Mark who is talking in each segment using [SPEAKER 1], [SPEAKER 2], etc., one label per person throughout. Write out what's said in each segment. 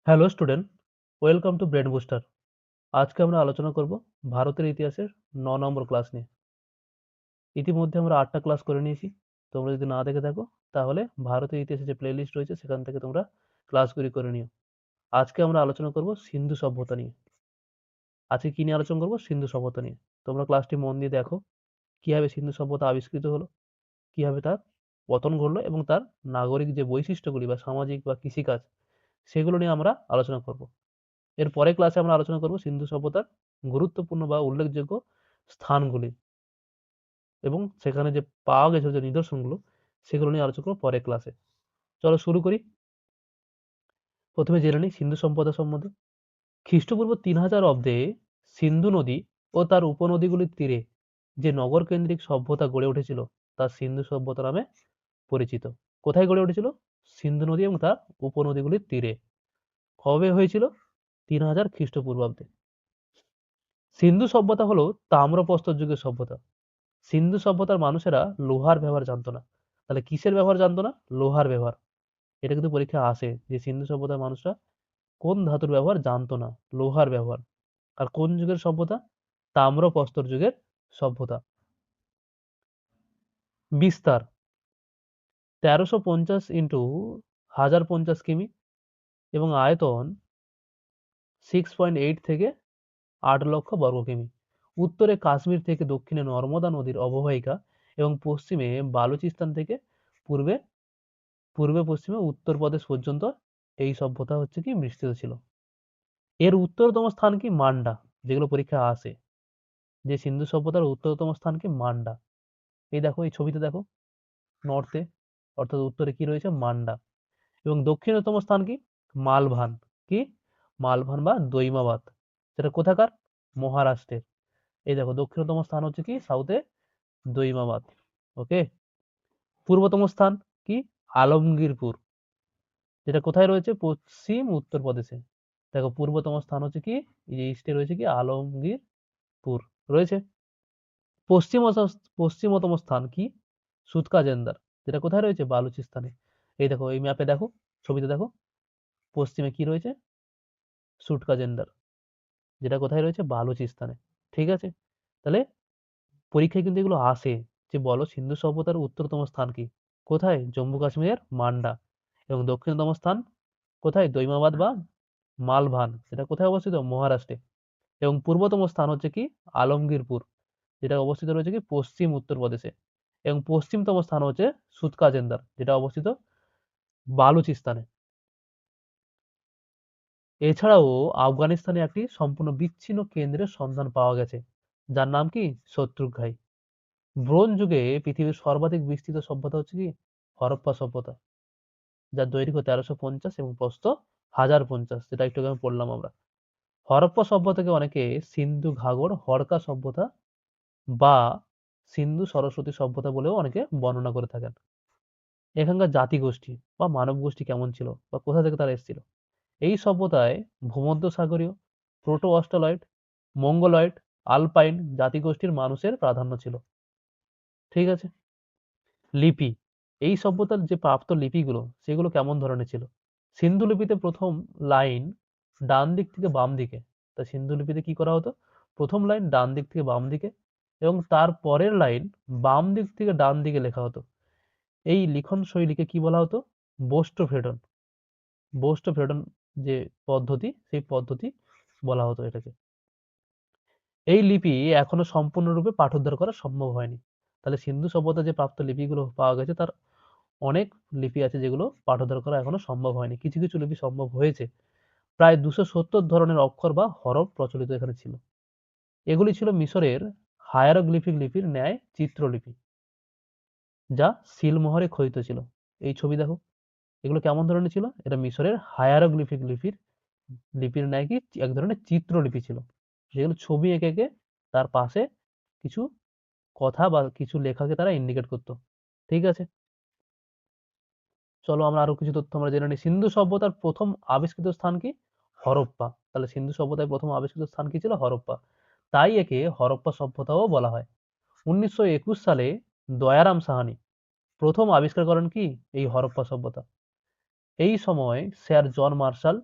[SPEAKER 1] Hello student, welcome to brain booster. আজকে আমরা আলোচনা করব ভারতের ইতিহাসের 9 নম্বর ক্লাস নিয়ে। ইতিমধ্যে আমরা 8টা ক্লাস করে নিয়েছি। তোমরা যদি না দেখে থাকো তাহলে ভারতের ইতিহাসে যে প্লেলিস্ট রয়েছে সেখান থেকে তোমরা ক্লাসগুলি করে নিও। আজকে আমরা আলোচনা করব সিন্ধু সভ্যতা নিয়ে। আজকে কি নিয়ে আলোচনা করব? সিন্ধু সভ্যতা নিয়ে। তোমরা ক্লাসটি মন দিয়ে দেখো, কিভাবে সিন্ধু সভ্যতা আবিষ্কৃত হলো, কিভাবে তার পতন ঘটলো এবং তার নাগরিক যে বৈশিষ্ট্যগুলি বা সামাজিক বা কৃষিকাজ সেগুলো নিয়ে আমরা আলোচনা করব। এর পরের ক্লাসে আমরা আলোচনা করব সিন্ধু সভ্যতার গুরুত্বপূর্ণ বা উল্লেখযোগ্য স্থানগুলি এবং সেখানে যে পাওয়া গেছে যে নিদর্শনগুলো সেগুলো নিয়ে আলোচনা করব পরের ক্লাসে। চলো শুরু করি। প্রথমে জেনে নিই সিন্ধু সভ্যতা সম্বন্ধে। খ্রিস্টপূর্ব 3000 অব্দে সিন্ধু নদী ও তার উপনদীগুলির তীরে যে নগর কেন্দ্রিক সভ্যতা গড়ে উঠেছিল তা সিন্ধু সভ্যতা নামে পরিচিত। কোথায় গড়ে উঠেছিল? সিন্ধু নদী এবং তার উপনদীগুলির তীরে। কবে হয়েছিল? 3000 খ্রিস্টপূর্বাব্দে। সিন্ধু সভ্যতা হলো তাম্রপ্রস্তর যুগের সভ্যতা। সিন্ধু সভ্যতার মানুষেরা লোহার ব্যবহার জানতো না। তাহলে কিসের ব্যবহার জানতো না? লোহার ব্যবহার। এটা কিন্তু পরীক্ষায় আসে যে সিন্ধু সভ্যতার মানুষরা কোন ধাতুর ব্যবহার জানতো না? লোহার ব্যবহার। আর কোন যুগের সভ্যতা? তাম্রপ্রস্তর যুগের সভ্যতা। বিস্তার 1350 ইন্টু 1050 কিমি এবং আয়তন 6.8 থেকে 8 লক্ষ বর্গ কিমি। উত্তরে কাশ্মীর থেকে দক্ষিণে নর্মদা নদীর অববাহিকা এবং পশ্চিমে বালুচিস্তান থেকে পূর্বে পূর্বে পশ্চিমে উত্তরপ্রদেশ পর্যন্ত এই সভ্যতা হচ্ছে কি বিস্তৃত ছিল। এর উত্তরতম স্থান কি? মান্ডা। যেগুলো পরীক্ষায় আসে যে সিন্ধু সভ্যতার উত্তরতম স্থান কি? মান্ডা। এই দেখো, এই ছবিতে দেখো, নর্থে অর্থাৎ উত্তরে কি রয়েছে? মান্ডা। এবং দক্ষিণতম স্থান কি? মালভান। কি? মালভান বা দৈমাবাদ। সেটা কোথাকার? মহারাষ্ট্রের। এই দেখো, দক্ষিণতম স্থান হচ্ছে কি? সাউথে দৈমাবাদ। ওকে। পূর্বতম স্থান কি? আলমগীরপুর। যেটা কোথায় রয়েছে? পশ্চিম উত্তরপ্রদেশে। দেখো, পূর্বতম স্থান হচ্ছে কি? এই যে ইস্টে রয়েছে কি? আলমগীরপুর রয়েছে। পশ্চিম পশ্চিমতম স্থান কি? সুতকাজেন্দার। যেটা কোথায় রয়েছে? বালুচিস্তানে। এই দেখো, এই ম্যাপে দেখো, ছবিতে দেখো, পশ্চিমে কি রয়েছে? সুটকাজেন্দার। যেটা কোথায় রয়েছে? বালুচিস্তানে। ঠিক আছে। তাহলে পরীক্ষায় কিন্তু এগুলো আসে যে বলো সিন্ধু সভ্যতার উত্তরতম স্থান কি? কোথায়? জম্মু কাশ্মীরের মান্ডা। এবং দক্ষিণতম স্থান কোথায়? দৈমাবাদ বা মালভান। সেটা কোথায় অবস্থিত? মহারাষ্ট্রে। এবং পূর্বতম স্থান হচ্ছে কি? আলমগীরপুর। যেটা অবস্থিত রয়েছে কি? পশ্চিম উত্তরপ্রদেশে। এবং পশ্চিমতম স্থান হচ্ছে সুতকাজেন্দার, যেটা অবস্থিত বালুচিস্তানে। এছাড়াও আফগানিস্তানে একটি সম্পূর্ণ বিচ্ছিন্ন কেন্দ্রের সন্ধান পাওয়া গেছে, যার নাম কি? শত্রুঘ্রাই। ব্রোঞ্জ যুগে পৃথিবীর সর্বাধিক বিস্তৃত সভ্যতা হচ্ছে কি? হরপ্পা সভ্যতা, যার দৈর্ঘ্য 1350 এবং প্রস্থ 1050, যেটা একটু আগে পড়লাম আমরা। হরপ্পা সভ্যতাকে অনেকে সিন্ধু ঘাগর হরকা সভ্যতা বা সিন্ধু সরস্বতী সভ্যতা বলেও অনেকে বর্ণনা করে থাকেন। এখানকার জাতিগোষ্ঠী বা মানব গোষ্ঠী কেমন ছিল বা কোথা থেকে তারা এসেছিল? এই সভ্যতায় ভূমধ্যসাগরীয়, প্রোটো অস্ট্রালয়েড, মঙ্গলয়েড, আলপাইন জাতিগোষ্ঠীর মানুষের প্রাধান্য ছিল। ঠিক আছে। লিপি, এই সভ্যতার যে প্রাপ্ত লিপিগুলো সেগুলো কেমন ধরনের ছিল? সিন্ধু লিপিতে প্রথম লাইন ডান দিক থেকে বাম দিকে। তা সিন্ধু লিপিতে কি করা হতো? প্রথম লাইন ডান দিক থেকে বাম দিকে এবং তার পরের লাইন বাম দিক থেকে ডান দিকে লেখা হতো। এই লিখন শৈলীকে কি বলা হতো? বোস্টোফেডন। বোস্টোফেডন যে পদ্ধতি, সেই পদ্ধতি বলা হতো এটাকে। এই লিপি এখনো সম্পূর্ণরূপে পাঠোদ্ধার করা সম্ভব হয়নি। তাহলে সিন্ধু সভ্যতা যে প্রাপ্ত লিপিগুলো পাওয়া গেছে তার অনেক লিপি আছে যেগুলো পাঠোদ্ধার করা এখনো সম্ভব হয়নি। কিছু কিছু লিপি সম্ভব হয়েছে। প্রায় 270 ধরনের অক্ষর বা হরফ প্রচলিত এখানে ছিল। এগুলি ছিল মিশরের হায়ারোগ্লিফিক লিপির ন্যায় চিত্রলিপি, যা সিলমোহরে খোদিত ছিল। এই ছবি দেখো, এগুলো কেমন ধরনের ছিল? এটা মিশরের হায়ারোগ্লিফিক লিপির ন্যায় কি এক ধরনের চিত্রলিপি ছিল, যেগুলো ছবি এঁকে এঁকে তার পাশে কিছু কথা বা কিছু লেখাকে তারা ইন্ডিকেট করতো। ঠিক আছে। চলো আমরা আরো কিছু তথ্য আমরা জেনে নিই। সিন্ধু সভ্যতার প্রথম আবিষ্কৃত স্থান কি? হরপ্পা। তাহলে সিন্ধু সভ্যতায় প্রথম আবিষ্কৃত স্থান কি ছিল? হরপ্পা। তাই একে হরপ্পা সভ্যতাও বলা হয়। 1921 সালে দয়ারাম সাহানি প্রথম আবিষ্কার করেন কি? এই হরপ্পা সভ্যতা। এই সময় স্যার জন মার্শাল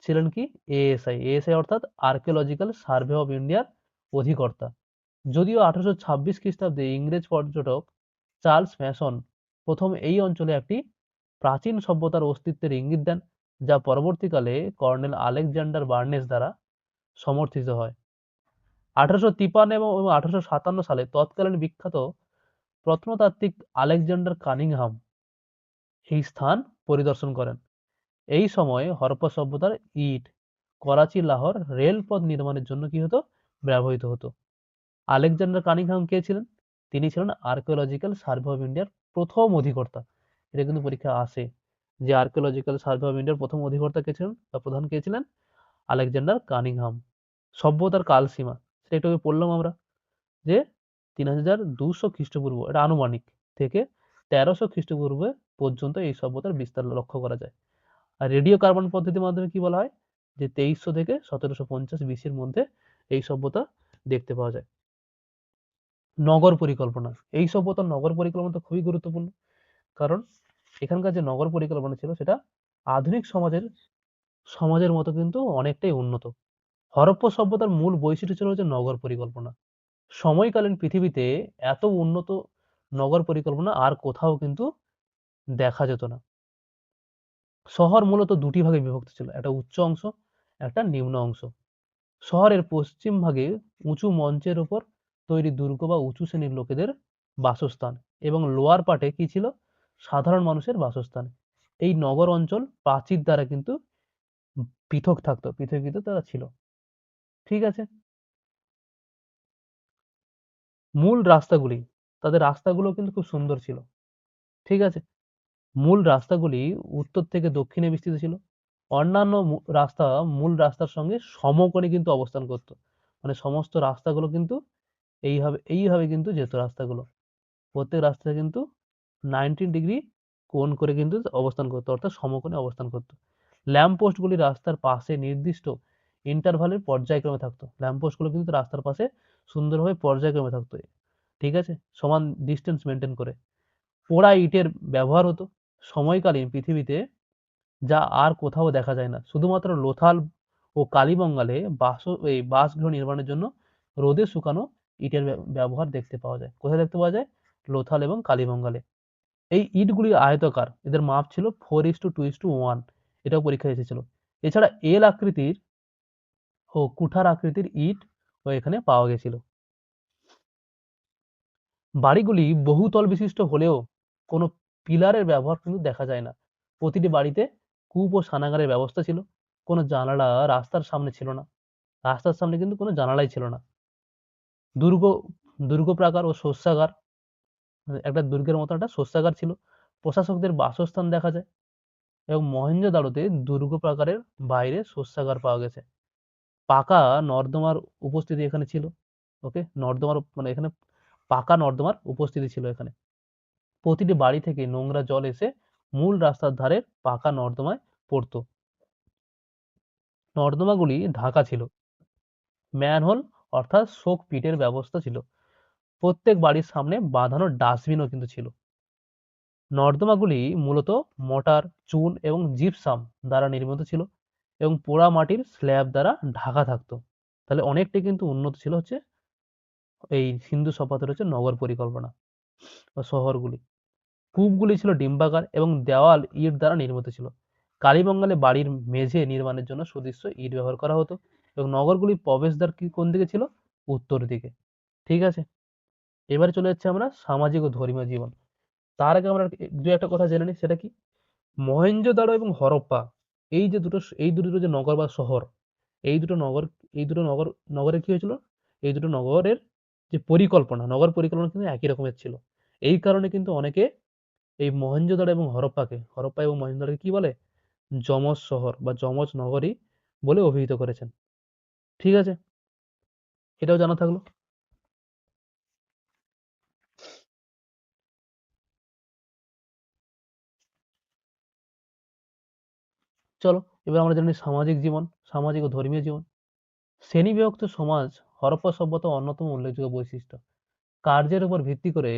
[SPEAKER 1] ছিলেন কি এএসআই অর্থাৎ আর্কিওলজিক্যাল সার্ভে অফ ইন্ডিয়ার অধিকর্তা। যদিও 1826 খ্রিস্টাব্দে ইংরেজ পর্যটক চার্লস ম্যাসন প্রথম এই অঞ্চলে একটি প্রাচীন সভ্যতার অস্তিত্বের ইঙ্গিত দেন, যা পরবর্তীকালে কর্নেল আলেকজান্ডার বার্নেস দ্বারা সমর্থিত হয়। 1853 এবং 1857 সালে তৎকালীন বিখ্যাত প্রত্নতাত্ত্বিক আলেকজান্ডার কানিংহাম এই স্থান পরিদর্শন করেন। এই সময়ে হরপ্পা সভ্যতার ইট করাচি লাহোর রেলপথ নির্মাণের জন্য কি হতো ব্যবহৃত হতো। আলেকজান্ডার কানিংহাম কে ছিলেন? তিনি ছিলেন আর্কিওলজিক্যাল সার্ভে অফ ইন্ডিয়ার প্রথম অধিকর্তা। এটা কিন্তু পরীক্ষা আসে যে আর্কিওলজিক্যাল সার্ভে অফ ইন্ডিয়ার প্রথম অধিকর্তা কে ছিলেন বা প্রধান কে ছিলেন? Alexander Cunningham. সভ্যতার কালসীমা সেটা একটু আগে পড়লাম আমরা যে 3200 খ্রিস্টপূর্ব, এটা আনুমানিক, থেকে 1300 খ্রিস্টপূর্বে পর্যন্ত এই সভ্যতার বিস্তার লক্ষ্য করা যায়। আর রেডিও কার্বন পদ্ধতির মাধ্যমে কি বলা হয় যে 2300 থেকে 1750 বিসির মধ্যে এই সভ্যতা দেখতে পাওয়া যায়। নগর পরিকল্পনা, এই সভ্যতার নগর পরিকল্পনা তো খুবই গুরুত্বপূর্ণ, কারণ এখানকার যে নগর পরিকল্পনা ছিল সেটা আধুনিক সমাজের মতো কিন্তু অনেকটাই উন্নত। হরপ্পা সভ্যতার মূল বৈশিষ্ট্য ছিল হচ্ছে নগর পরিকল্পনা। সময়কালীন পৃথিবীতে এত উন্নত নগর পরিকল্পনা আর কোথাও কিন্তু দেখা যেত না। শহর মূলত দুটি ভাগে বিভক্ত ছিল, একটা উচ্চ অংশ, একটা নিম্ন অংশ। শহরের পশ্চিম ভাগে উঁচু মঞ্চের উপর তৈরি দুর্গ বা উঁচু শ্রেণীর লোকেদের বাসস্থান, এবং লোয়ার পার্টে কি ছিল? সাধারণ মানুষের বাসস্থান। এই নগর অঞ্চল প্রাচীর দ্বারা কিন্তু পৃথক থাকতো, পৃথকীকৃত তারা ছিল। ঠিক আছে। মূল রাস্তাগুলি, তাদের রাস্তাগুলো কিন্তু খুব সুন্দর ছিল। ঠিক আছে। মূল রাস্তাগুলি উত্তর থেকে দক্ষিণে বিস্তৃত ছিল। অন্যান্য রাস্তা মূল রাস্তার সঙ্গে সমকোণে কিন্তু অবস্থান করত। মানে সমস্ত রাস্তাগুলো কিন্তু এইভাবে কিন্তু যেত রাস্তাগুলো। প্রত্যেক রাস্তা কিন্তু 90 ডিগ্রি কোণ করে কিন্তু অবস্থান করতো, অর্থাৎ সমকোণে অবস্থান করতো। ল্যাম্প পোস্টগুলি রাস্তার পাশে নির্দিষ্ট ইন্টারভালে পর্যায়ক্রমে থাকতো। ল্যাম্প পোস্টগুলো কিন্তু রাস্তার পাশে সুন্দরভাবে পর্যায়ক্রমে থাকতো। ঠিক আছে, সমান ডিস্টেন্স মেনটেন করে। পোড়া ইটের ব্যবহার হতো। সময়কালীন পৃথিবীতে যা আর কোথাও দেখা যায় না। শুধুমাত্র লোথাল ও কালীবঙ্গালে বাসগৃহ নির্মাণের জন্য রোদে শুকানো ইটের ব্যবহার দেখতে পাওয়া যায়। কোথায় দেখতে পাওয়া যায়? লোথাল এবং কালীবঙ্গালে। এই ইটগুলি আয়তাকার, এদের মাপ ছিল 4:2:1, এটাও পরীক্ষায় এসেছিল। এছাড়া এল আকৃতির ও কুঠার আকৃতির ইট এখানে পাওয়া গেছিল। বাড়িগুলি বহুতল বিশিষ্ট হলেও কোনো পিলারের ব্যবহার কিন্তু দেখা যায় না। প্রতিটি বাড়িতে কূপ ও স্নানাগারের ব্যবস্থা ছিল। কোনো জানালা রাস্তার সামনে ছিল না। রাস্তার সামনে কিন্তু কোনো জানালাই ছিল না। দুর্গ দুর্গ প্রাকার ও শস্যাগার, একটা দুর্গের মতো একটা শস্যাগার ছিল। প্রশাসকদের বাসস্থান দেখা যায়, এবং মহেঞ্জোদারোতে দুর্গ প্রাকারের বাইরে শস্যাগার পাওয়া গেছে। পাকা নর্দমার উপস্থিতি এখানে ছিল। ওকে, নর্দমার মানে এখানে পাকা নর্দমার উপস্থিতি ছিল এখানে। প্রতিটি বাড়ি থেকে নোংরা জল এসে মূল রাস্তার ধারের পাকা নর্দমায় পড়তো। নর্দমাগুলি ঢাকা ছিল। ম্যানহোল অর্থাৎ শোক পিটের ব্যবস্থা ছিল। প্রত্যেক বাড়ির সামনে বাঁধানো ডাস্টবিনও কিন্তু ছিল। নর্দমাগুলি মূলত মোটার, চুন এবং জিপসাম দ্বারা নির্মিত ছিল, এবং পোড়া মাটির স্ল্যাব দ্বারা ঢাকা থাকতো। তাহলে অনেকটাই কিন্তু উন্নত ছিল হচ্ছে এই সিন্ধু সভ্যতার হচ্ছে নগর পরিকল্পনা বা শহরগুলি। কূপগুলি ছিল ডিম্বাকার এবং দেওয়াল ইট দ্বারা নির্মিত ছিল। কালীবঙ্গালে বাড়ির মেঝে নির্মাণের জন্য সুদৃশ্য ইট ব্যবহার করা হতো, এবং নগরগুলির প্রবেশদ্বার কোন দিকে ছিল? উত্তর দিকে। ঠিক আছে। এবারে চলে যাচ্ছে আমরা সামাজিক ও ধর্মীয় জীবন। তার আগে আমরা দু একটা কথা জেনে নিই, সেটা কি? মহেঞ্জোদারো এবং হরপ্পা, এই দুটো যে নগর বা শহর, এই দুটো নগর এই দুটো নগর নগরের কি হয়েছিল? এই দুটো নগরের যে নগর পরিকল্পনা কিন্তু একই রকমের ছিল। এই কারণে কিন্তু অনেকে এই মহেঞ্জোদারো এবং হরপ্পা এবং মহেঞ্জোদারোকে কি বলে? যমজ শহর বা যমজ নগরী বলে অভিহিত করেছেন। ঠিক আছে, এটাও জানা থাকলো। চলো এবার আমরা জানি সামাজিক ও ধর্মীয় জীবন। শ্রেণীবিভক্ত সমাজ হরপ্পা সভ্যতার অন্যতম উল্লেখযোগ্য বৈশিষ্ট্য। কার্যের উপর ভিত্তি করে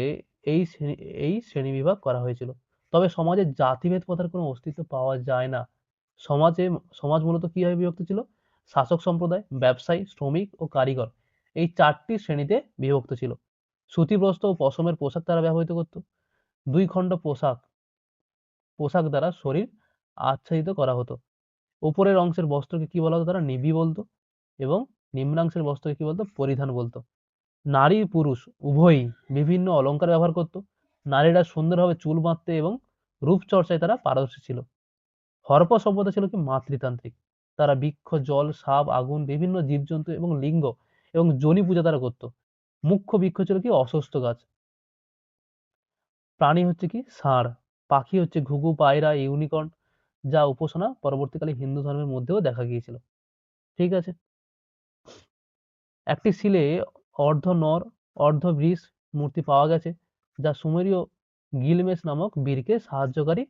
[SPEAKER 1] এই শ্রেণী এই শ্রেণীবিভাগ করা হয়েছিল। তবে সমাজে জাতিভেদ প্রথার কোনো অস্তিত্ব পাওয়া যায় না। সমাজে সমাজ মূলত কিভাবে বিভক্ত ছিল? শাসক সম্প্রদায়, ব্যবসায়ী, শ্রমিক ও কারিগর, এই 4টি শ্রেণীতে বিভক্ত ছিল। সুতিবস্ত্র ও পশমের পোশাক তারা ব্যবহৃত করত। 2 খণ্ড পোশাক দ্বারা শরীর আচ্ছাদিত করা হতো। উপরের অংশের বস্ত্রকে কি বলা হতো? তারা নিবি বলতো, এবং নিম্নাংশের বস্ত্রকে কি বলতো? পরিধান বলতো। নারী পুরুষ উভয়ই বিভিন্ন অলংকার ব্যবহার করত। নারীরা সুন্দরভাবে চুল বাঁধতে এবং রূপচর্চায় তারা পারদর্শী ছিল। হরপ্পা সভ্যতা ছিল কি? মাতৃতান্ত্রিক। তারা বৃক্ষ, জল, সাপ, আগুন, বিভিন্ন জীবজন্তু এবং লিঙ্গ এবং যোনি পূজা তারা করত। মুখ্য বৃক্ষ ছিল কি? অশ্বত্থ গাছ। প্রাণী হচ্ছে কি? ষাঁড়। পাখি হচ্ছে ঘুঘু, পায়রা, ইউনিকর্ন, যা উপাসনা পরবর্তীকালে হিন্দু ধর্মের মধ্যেও দেখা গিয়েছিল। ঠিক আছে। একটি শিলে অর্ধ নর অর্ধ বৃষ মূর্তি পাওয়া গেছে, যা সুমেরীয় গিলমেশ নামক বীরকে সাহায্যকারী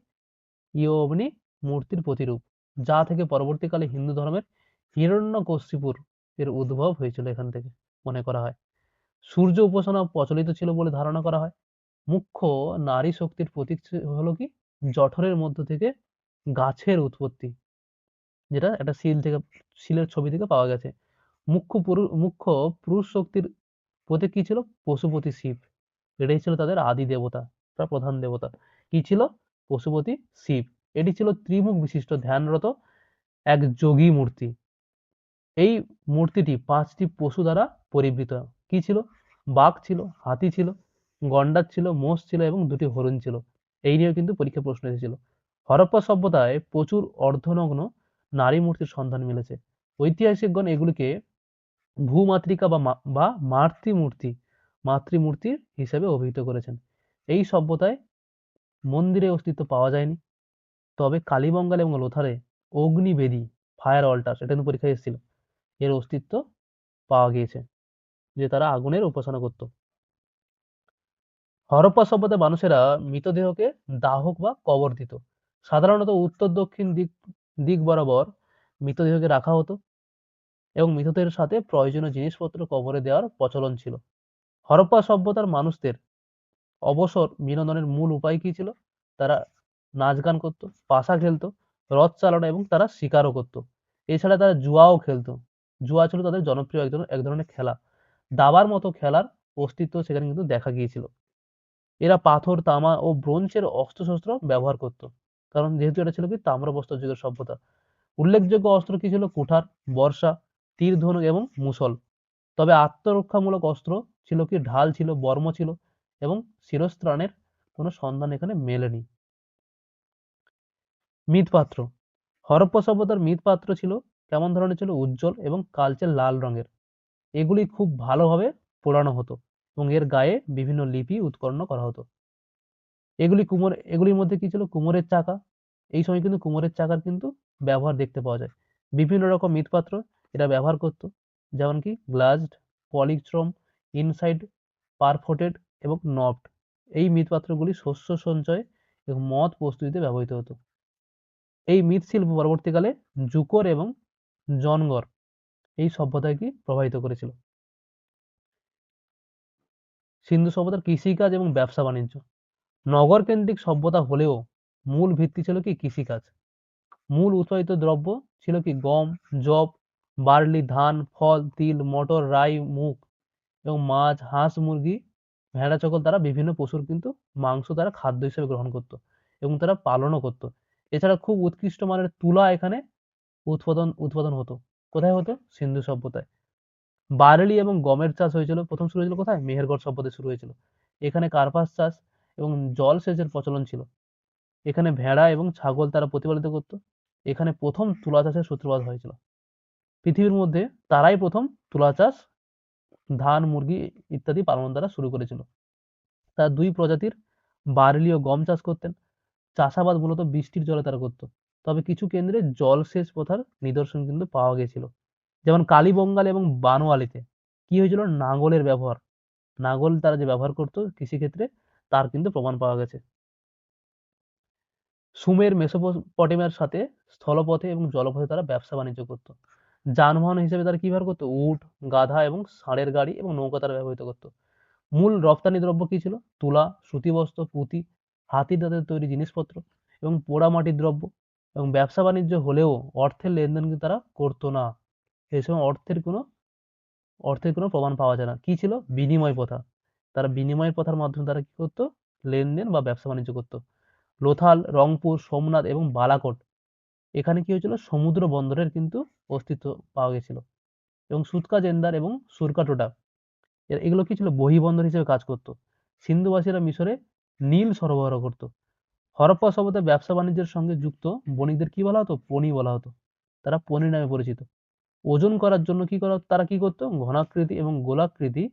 [SPEAKER 1] ইয়োবনি মূর্তির প্রতিরূপ, যা থেকে পরবর্তীকালে হিন্দু ধর্মের হিরণ্যকশিপুর এর উদ্ভব হয়েছিল এখান থেকে মনে করা হয়। সূর্য উপাসনা প্রচলিত ছিল বলে ধারণা করা হয়। মুখ্য নারী শক্তির প্রতীক হলো কি? জঠরের মধ্য থেকে গাছের উৎপত্তি, যেটা একটা শিলের ছবি থেকে পাওয়া গেছে। মুখ্য পুরুষ শক্তির প্রতীক কি ছিল? পশুপতি শিব। এটাই ছিল তাদের আদি দেবতা বা প্রধান দেবতা। কি ছিল? পশুপতি শিব। এটি ছিল ত্রিমুখ বিশিষ্ট ধ্যানরত এক যোগী মূর্তি। এই মূর্তিটি 5টি পশু দ্বারা পরিবৃত। কি ছিল? বাঘ ছিল, হাতি ছিল, গন্ডার ছিল, মোষ ছিল এবং 2টি হরিণ ছিল। এই নিয়েও কিন্তু পরীক্ষা প্রশ্ন এসেছিল। হরপ্পা সভ্যতায় প্রচুর অর্ধনগ্ন নারী মূর্তির সন্ধান মিলেছে। ঐতিহাসিকগণ এগুলিকে ভূমাতৃকা বা মাতৃমূর্তি হিসেবে অভিহিত করেছেন। এই সভ্যতায় মন্দিরের অস্তিত্ব পাওয়া যায়নি, তবে কালীবঙ্গাল এবং লোথারে অগ্নিবেদী ফায়ার অল্টার, এটা কিন্তু পরীক্ষায় এসেছিল, এর অস্তিত্ব পাওয়া গিয়েছে, যে তারা আগুনের উপাসনা করত। হরপ্পা সভ্যতায় মানুষেরা মৃতদেহকে দাহক বা কবর দিত। সাধারণত উত্তর দক্ষিণ দিক বরাবর মৃতদেহকে রাখা হতো এবং মৃতদেহের সাথে প্রয়োজনীয় জিনিসপত্র কবরে দেওয়ার প্রচলন ছিল। হরপ্পা সভ্যতার মানুষদের অবসর বিনোদনের মূল উপায় কি ছিল? তারা নাচ গান করতো, পাশা খেলতো, রথ চালানো এবং তারা শিকারও করতো। এছাড়া তারা জুয়াও খেলতো। জুয়া ছিল তাদের জনপ্রিয় এক ধরনের খেলা। দাবার মতো খেলার অস্তিত্ব সেখানে কিন্তু দেখা গিয়েছিল। এরা পাথর, তামা ও ব্রোঞ্জের অস্ত্রশস্ত্র ব্যবহার করত, কারণ যেহেতু এটা ছিল কি? তাম্রবস্ত্র যুগের সভ্যতা। উল্লেখযোগ্য অস্ত্র কি ছিল? কুঠার, বর্ষা, তীর, ধনুক এবং মুসল। তবে আত্মরক্ষামূলক অস্ত্র ছিল কি? ঢাল ছিল, বর্ম ছিল এবং শিরস্ত্রাণের কোনো সন্ধান এখানে মেলেনি। মৃৎপাত্র। হরপ্পা সভ্যতার মৃৎপাত্র ছিল কেমন ধরনের ছিল? উজ্জ্বল এবং কালচে লাল রঙের। এগুলি খুব ভালোভাবে পোড়ানো হতো এবং এর গায়ে বিভিন্ন লিপি উৎকীর্ণ করা হতো। এগুলির মধ্যে কি ছিল? কুমোরের চাকা। এই সময় কিন্তু কুমোরের চাকার কিন্তু ব্যবহার দেখতে পাওয়া যায়। বিভিন্ন রকম মৃৎপাত্র এরা ব্যবহার করত, যেমন কি গ্লাসড, পলিক্রোম, ইনসাইড, পারফোটেড এবং নবড। এই মৃৎপাত্রগুলি শস্য সঞ্চয় এবং মদ প্রস্তুতিতে ব্যবহৃত হতো। এই মৃৎশিল্প পরবর্তীকালে জুকর এবং জনগর এই সভ্যতাকে কি প্রভাবিত করেছিল। সিন্ধু সভ্যতার কৃষিকাজ এবং ব্যবসা বাণিজ্য। নগর কেন্দ্রিক সভ্যতা হলেও মূল ভিত্তি ছিল কি? কৃষিকাজ। মূল উৎপাদিত দ্রব্য ছিল কি? গম, যব, বার্লি, ধান, ফল, তিল, মটর, রাই, মুগ এবং মাছ, হাঁস, মুরগি, ভেড়া, ছাগল, তারা বিভিন্ন পশুর কিন্তু মাংস তারা খাদ্য হিসেবে গ্রহণ করত এবং তারা পালনও করত। এছাড়া খুব উৎকৃষ্ট মানের তুলা এখানে উৎপাদন হতো। কোথায় হতো? সিন্ধু সভ্যতায়। বার্লি এবং গমের চাষ হয়েছিল। প্রথম শুরু হয়েছিল কোথায়? মেহেরগড় সভ্যতায় শুরু হয়েছিল। এখানে কার্পাস চাষ এবং জলসেচের প্রচলন ছিল। এখানে ভেড়া এবং ছাগল তারা প্রতিপালিত করত। এখানে প্রথম তুলা চাষের সূত্রপাত হয়েছিল। পৃথিবীর মধ্যে তারাই প্রথম তুলা চাষ, ধান, মুরগি ইত্যাদি পালন তারা শুরু করেছিল। তারা 2 প্রজাতির বার্লি ও গম চাষ করতেন। চাষাবাদ মূলত বৃষ্টির জলে তারা করত। তবে কিছু কেন্দ্রে জলসেচ প্রথার নিদর্শন কিন্তু পাওয়া গেছিল। যেমন কালীবঙ্গাল এবং বানোয়ালিতে কি হয়েছিল? নাঙ্গলের ব্যবহার, নাঙ্গল তারা যে ব্যবহার করত কৃষিক্ষেত্রে, তার কিন্তু প্রমাণ পাওয়া গেছে। সুমের মেসোপটেমিয়ার সাথে স্থলপথে এবং জলপথে তারা ব্যবসা বাণিজ্য করত। যানবাহন হিসেবে তারা কি ব্যবহার করতো? উট, গাধা এবং ষাঁড়ের গাড়ি এবং নৌকা তারা ব্যবহৃত করত। মূল রপ্তানি দ্রব্য কি ছিল? তুলা, সুতিবস্ত্র, পুঁতি, হাতি দাঁতের তৈরি জিনিসপত্র এবং পোড়ামাটির দ্রব্য। এবং ব্যবসা বাণিজ্য হলেও অর্থের লেনদেন কিন্তু তারা করতো না। এই সময় অর্থের কোনো প্রমাণ পাওয়া যায় না। কি ছিল? বিনিময় প্রথা। তারা বিনিময় প্রথার মাধ্যমে তারা কি করতো? লেনদেন বা ব্যবসা বাণিজ্য করতো। লোথাল, রংপুর, সোমনাথ এবং বালাকোট, এখানে কি হয়েছিল? সমুদ্র বন্দরের কিন্তু অস্তিত্ব পাওয়া গেছিল। এবং সুতকা জেন্দার এবং সুরকাটোটা, এগুলো কি ছিল? বহিবন্দর হিসেবে কাজ করতো। সিন্ধুবাসীরা মিশরে নীল সরবরাহ করতো। হরপ্পা সভ্যতায় ব্যবসা বাণিজ্যের সঙ্গে যুক্ত বণিকদের কি বলা হতো? পণি বলা হতো। তারা পণি নামে পরিচিত। ওজন করার জন্য কি করা হতো? তারা কি করতো? ঘনাকৃতি এবং গোলাকৃতি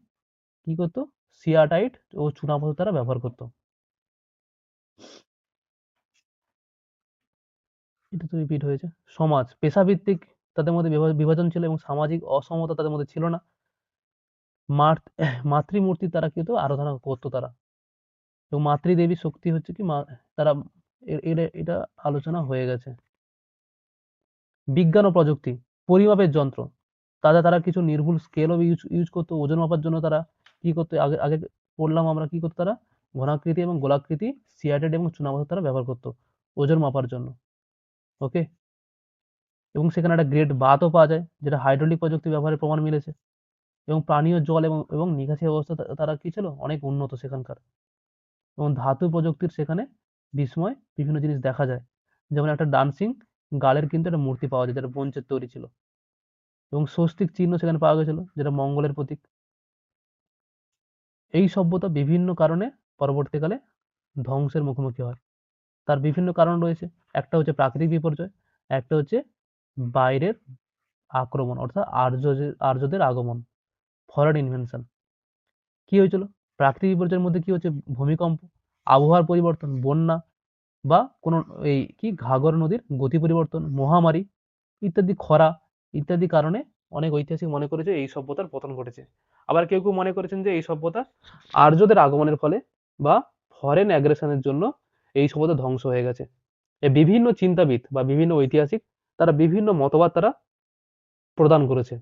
[SPEAKER 1] কি করতো? সিয়াটাইট ও চুনাপাথর তারা ব্যবহার করতো। এটা তো রিপিট হয়েছে। সমাজ পেশাভিত্তিক তাদের মধ্যে বিভাজন ছিল এবং সামাজিক অসমতা তাদের মধ্যে ছিল না। মাতৃমূর্তি তারা কি হতো? আরাধনা করতো তারা। এবং মাতৃদেবী শক্তি হচ্ছে কি তারা এটা আলোচনা হয়ে গেছে। বিজ্ঞান ও প্রযুক্তি, পরিমাপের যন্ত্র, তারা কিছু নির্ভুল স্কেলও ইউজ করতো ওজন মাপার জন্য। তারা কি করতো? আগে আগে পড়লাম আমরা, কি করতো তারা? ঘনাকৃতি এবং গোলাকৃতি সিয়াটেড এবং চুনাপাথর তারা ব্যবহার করতো ওজন মাপার জন্য। ওকে। এবং সেখানে একটা গ্রেট বাথও পাওয়া যায়, যেটা হাইড্রোলিক প্রযুক্তি ব্যবহারের প্রমাণ মিলেছে। এবং পানীয় জল এবং নিকাশি ব্যবস্থা তারা কি ছিল? অনেক উন্নত সেখানকার। এবং ধাতু প্রযুক্তির সেখানে বিস্ময় বিভিন্ন জিনিস দেখা যায়। যেমন একটা ডান্সিং গার্লের কিন্তু একটা মূর্তি পাওয়া যায়, যেটা ব্রোঞ্জের তৈরি ছিল। এবং স্বস্তিক চিহ্ন সেখানে পাওয়া গেছিল, যেটা মঙ্গলের প্রতীক। এই সভ্যতা বিভিন্ন কারণে পরবর্তীকালে ধ্বংসের মুখোমুখি হয়। তার বিভিন্ন কারণ রয়েছে। একটা হচ্ছে প্রাকৃতিক বিপর্যয়, একটা হচ্ছে বাইরের আক্রমণ অর্থাৎ আর্যদের আগমন, ফরেন ইনভেনশন। কি হয়েছিল? প্রাকৃতিক বিপর্যয়ের মধ্যে কি হচ্ছে? ভূমিকম্প, আবহাওয়ার পরিবর্তন, বন্যা, বা কোনো এই কি ঘাগর নদীর গতি পরিবর্তন, মহামারী ইত্যাদি, খরা ইত্যাদি কারণে অনেক ঐতিহাসিক মনে করেছে এই সভ্যতার পতন ঘটেছে। আবার কেউ কেউ মনে করেছেন যে এই সভ্যতা আর্যদের আগমনের ফলে বা ফরেন অ্যাগ্রেশনের জন্য এই সভ্যতা ধ্বংস হয়ে গেছে। এই বিভিন্ন চিন্তাবিদ বা বিভিন্ন ঐতিহাসিক তারা বিভিন্ন মতবাদ তারা প্রদান করেছে।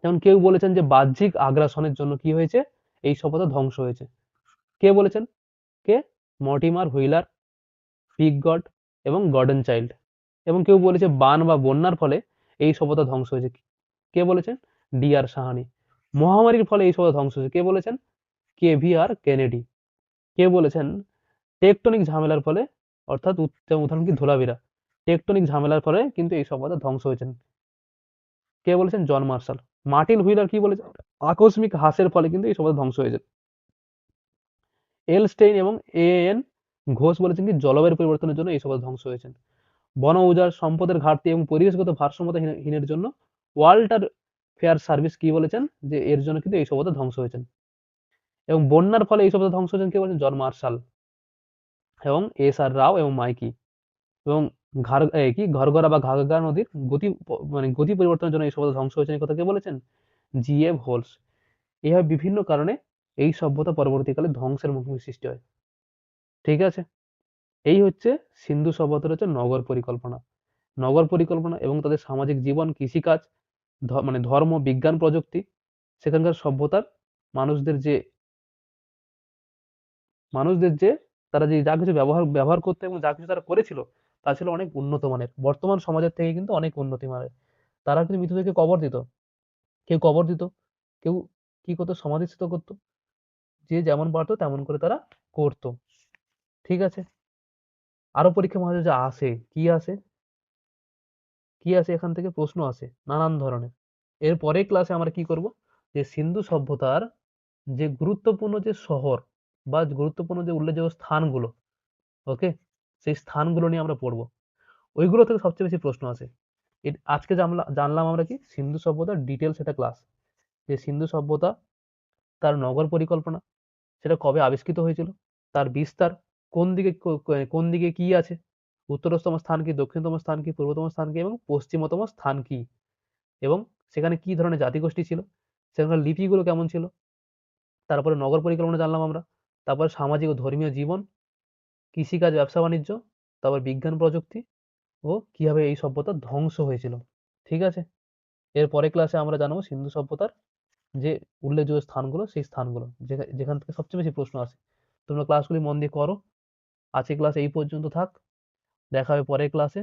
[SPEAKER 1] যেমন কেউ বলেছেন যে বাহ্যিক আগ্রাসনের জন্য কি হয়েছে? এই সভ্যতা ধ্বংস হয়েছে। কে বলেছেন? কে? মর্টিমার হুইলার, পিগগট এবং গর্ডন চাইল্ড। এবং কেউ বলেছে বান বা বন্যার ফলে এই সভ্যতা ধ্বংস হয়েছে। কে বলেছেন? ডি.আর. সাহানি। মহামারীর ফলে এই সভ্যতা ধ্বংস হয়েছে। কে বলেছেন? কে.ভি.আর. কেনেডি। কে বলেছেন? টেকটনিক ঝামেলার ফলে, অর্থাৎ উদাহরণ কি? ধোলাভিরা। টেকটনিক ঝামেলার ফলে কিন্তু এই সভ্যতা ধ্বংস হয়েছেন। কে বলেছেন? John Marshall. মার্টিন হুইলার কি বলেছেন? আকস্মিক হ্রাসের ফলে কিন্তু এই সভ্যতা ধ্বংস হয়েছে। এল স্টেইন এবং এ.এন. ঘোষ বলেছেন কি? জলবায়ুর পরিবর্তনের জন্য এই সভ্যতা ধ্বংস হয়েছে। বন উজাড়, সম্পদের ঘাটতি এবং পরিবেশগত ভারসাম্যহীনের জন্য ওয়াল্টার ফেয়ার সার্ভিস কি বলেছেন? যে এর জন্য কিন্তু এই সভ্যতা ধ্বংস হয়েছেন। এবং বন্যার ফলে এই সভ্যতা ধ্বংস হয়েছেন কে বলেছেন? জন মার্শাল এবং এস.আর. রাও এবং মাইকি। এবং ঘরগড়া বা ঘাঘরা নদীর গতি পরিবর্তনের জন্য এই সভ্যতা ধ্বংস হয়েছে, এই কথা কে বলেছেন? জি.এফ. হোলস। এইভাবে বিভিন্ন কারণে এই সভ্যতা পরবর্তীকালে ধ্বংসের মুখোমুখি সৃষ্টি হয়। ঠিক আছে। এই হচ্ছে সিন্ধু সভ্যতার হচ্ছে নগর পরিকল্পনা। নগর পরিকল্পনা এবং তাদের সামাজিক জীবন, কৃষিকাজ, ধর্ম, বিজ্ঞান, প্রযুক্তি, সেখানকার সভ্যতার মানুষদের যে মানুষদের যে তারা যে যা কিছু ব্যবহার করতো এবং যা কিছু তারা করেছিল তা ছিল অনেক উন্নত মানের। বর্তমান সমাজের থেকে কিন্তু অনেক উন্নতি মানের। তারা কিন্তু মৃতদেরকে কবর দিত। কেউ কবর দিত, কেউ কি করতো? সমাধিস্থ করতো। যে যেমন পারতো তেমন করে তারা করতো। ঠিক আছে। আরো পরীক্ষা মাঝে যে আসে, কি আসে এখান থেকে প্রশ্ন আসে নানান ধরনের। এর পরের ক্লাসে আমরা কি করব? যে সিন্ধু সভ্যতার যে গুরুত্বপূর্ণ যে শহর বা গুরুত্বপূর্ণ যে উল্লেখযোগ্য স্থানগুলো, ওকে, সেই স্থানগুলো নিয়ে আমরা পড়বো। ওইগুলো থেকে সবচেয়ে বেশি প্রশ্ন আসে। আজকে জানলাম আমরা কি সিন্ধু সভ্যতার ডিটেলস একটা ক্লাস, যে সিন্ধু সভ্যতা, তার নগর পরিকল্পনা, সেটা কবে আবিষ্কৃত হয়েছিল, তার বিস্তার, কোন দিকে কি আছে, উত্তরতম স্থান কি, দক্ষিণতম স্থান কি, পূর্বতম স্থান কি এবং পশ্চিমতম স্থান কি, এবং সেখানে কি ধরনের জাতিগোষ্ঠী ছিল, সেখানকার লিপিগুলো কেমন ছিল। তারপরে নগর পরিকল্পনা জানলাম আমরা। তারপরে সামাজিক ও ধর্মীয় জীবন, কৃষিকাজ, ব্যবসা বাণিজ্য, তারপর বিজ্ঞান প্রযুক্তি ও কিভাবে এই সভ্যতা ধ্বংস হয়েছিল। ঠিক আছে। এর পরের ক্লাসে আমরা জানবো সিন্ধু সভ্যতার যে উল্লেখযোগ্য স্থানগুলো, সেই স্থানগুলো যেখান থেকে সবচেয়ে বেশি প্রশ্ন আসে। তোমরা ক্লাসগুলি মন দিয়ে করো। আজকের ক্লাস এই পর্যন্ত থাক। দেখা হবে পরের ক্লাসে।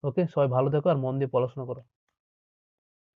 [SPEAKER 1] ওকে? সবাই ভালো থেকো আর মন দিয়ে পড়াশোনা করো।